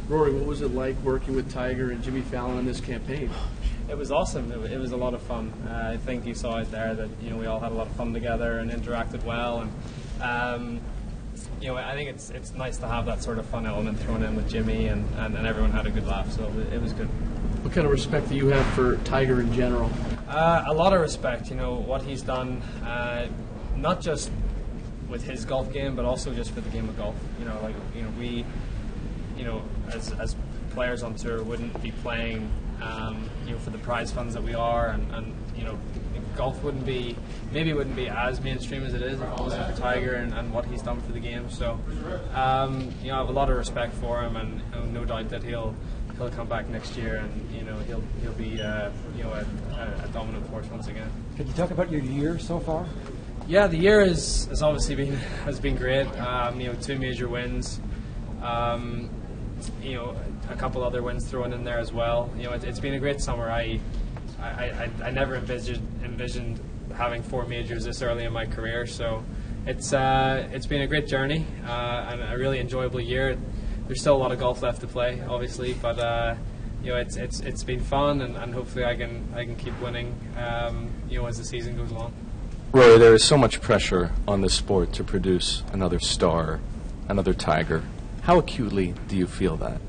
Rory, what was it like working with Tiger and Jimmy Fallon on this campaign? It was awesome. It was a lot of fun. I think you saw it there that we all had a lot of fun together and interacted well. And I think it's nice to have that sort of fun element thrown in with Jimmy, and everyone had a good laugh. So it was good. What kind of respect do you have for Tiger in general? A lot of respect. What he's done, not just with his golf game, but also just for the game of golf. We, as players on tour, wouldn't be playing, for the prize funds that we are, and golf wouldn't be as mainstream as it is if it wasn't for Tiger and what he's done for the game. So, I have a lot of respect for him, and no doubt that he'll come back next year, and he'll be a dominant force once again. Could you talk about your year so far? Yeah, the year has obviously been great. 2 major wins. A couple other wins thrown in there as well. It's been a great summer. I never envisioned having 4 majors this early in my career, so it's been a great journey and a really enjoyable year. There's still a lot of golf left to play, obviously, but it's been fun, and hopefully I can keep winning as the season goes along. Rory, there is so much pressure on this sport to produce another star, another Tiger. How acutely do you feel that?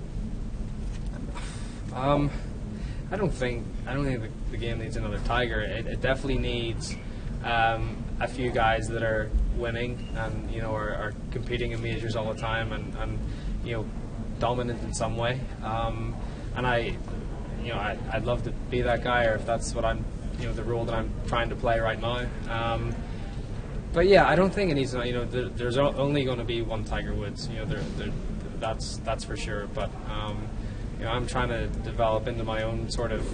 I don't think the game needs another Tiger. It definitely needs a few guys that are winning and are competing in majors all the time and dominant in some way. And I'd love to be that guy, or if that's what I'm the role that I'm trying to play right now. But yeah, I don't think it needs. There's only going to be one Tiger Woods. That's for sure. But I'm trying to develop into my own sort of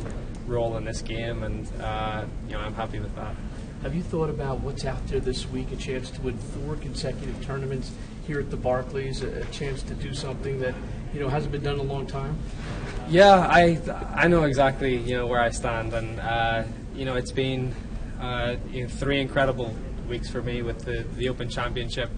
role in this game, and I'm happy with that. Have you thought about what's out there this week? A chance to win 4 consecutive tournaments here at the Barclays, a chance to do something that hasn't been done in a long time. Yeah, I know exactly where I stand, and it's been 3 incredible weeks for me with the Open Championship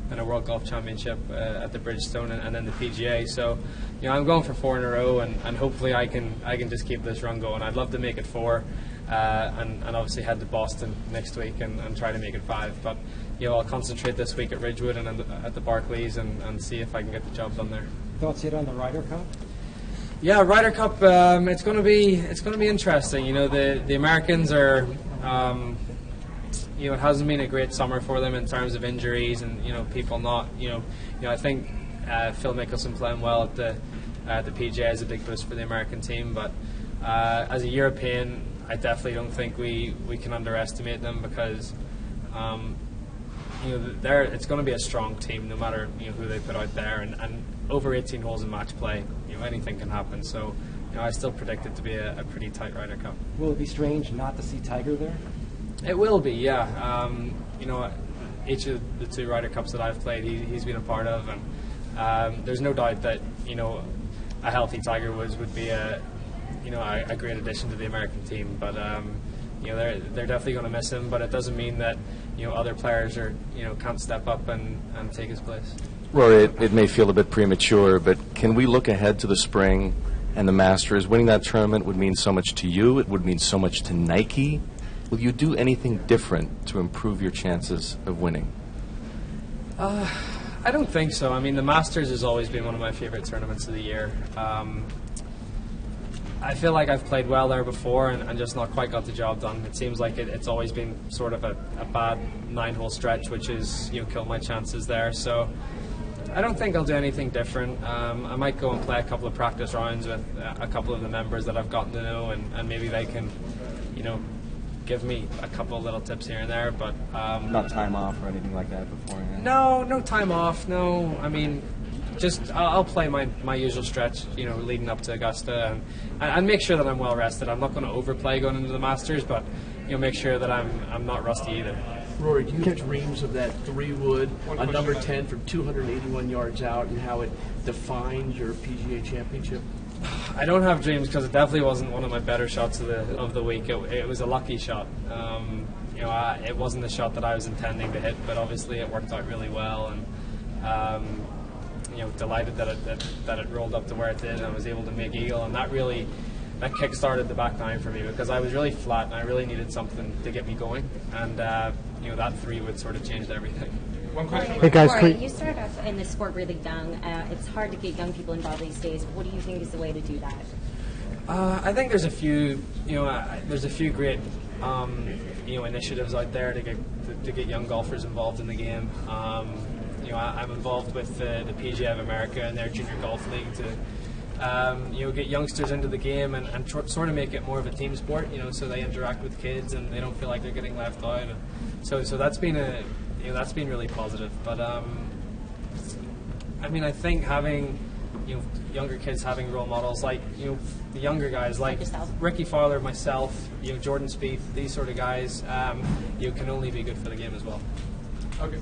and a World Golf Championship at the Bridgestone, and then the PGA. So I'm going for 4 in a row, and hopefully I can just keep this run going. I'd love to make it 4, and obviously head to Boston next week and try to make it 5. But I'll concentrate this week at Ridgewood and at the Barclays and see if I can get the job done there. Thoughts yet on the Ryder Cup? Yeah, Ryder Cup. It's going to be interesting. The Americans are. It hasn't been a great summer for them in terms of injuries and people not. I think Phil Mickelson playing well at the PGA is a big boost for the American team. But as a European, I definitely don't think we can underestimate them, because it's going to be a strong team no matter who they put out there, and over 18 holes in match play, anything can happen. So I still predict it to be a pretty tight Ryder Cup. Will it be strange not to see Tiger there? It will be, yeah. Each of the 2 Ryder Cups that I've played, he's been a part of, and there's no doubt that a healthy Tiger Woods would be a great addition to the American team. But they're definitely going to miss him. But it doesn't mean that other players can't step up and take his place. Rory, it may feel a bit premature, but can we look ahead to the spring and the Masters? Winning that tournament would mean so much to you. It would mean so much to Nike. Will you do anything different to improve your chances of winning? I don't think so. I mean, the Masters has always been one of my favorite tournaments of the year. I feel like I've played well there before and just not quite got the job done. It seems like it's always been sort of a bad 9-hole stretch, which has killed my chances there. So I don't think I'll do anything different. I might go and play a couple of practice rounds with a couple of the members that I've gotten to know, and maybe they can, give me a couple of little tips here and there, but Not time off or anything like that beforehand? No time off. No, I mean, just I'll play my usual stretch, leading up to Augusta, and make sure that I'm well rested. I'm not going to overplay going into the Masters, but make sure that I'm not rusty either. Rory, do you have dreams of that 3-wood, a number 10 from 281 yards out, and how it defines your PGA Championship? I don't have dreams, because it definitely wasn't one of my better shots of the week. It was a lucky shot. It wasn't the shot that I was intending to hit, but obviously it worked out really well. And delighted that it rolled up to where it did, and I was able to make eagle, and that kick-started the back nine for me, because I was really flat and I really needed something to get me going, and that 3 would sort of changed everything. One question. Hey guys, Rory, you started off in the sport really young. It's hard to get young people involved these days. What do you think is the way to do that? I think there's a few, there's a few great, initiatives out there to get young golfers involved in the game. I'm involved with the PGA of America and their junior golf league to, get youngsters into the game and sort of make it more of a team sport. So they interact with kids and they don't feel like they're getting left out. And so that's been that's been really positive. But I think having younger kids having role models like the younger guys like Ricky Fowler, myself, Jordan Spieth, these sort of guys, can only be good for the game as well. Okay.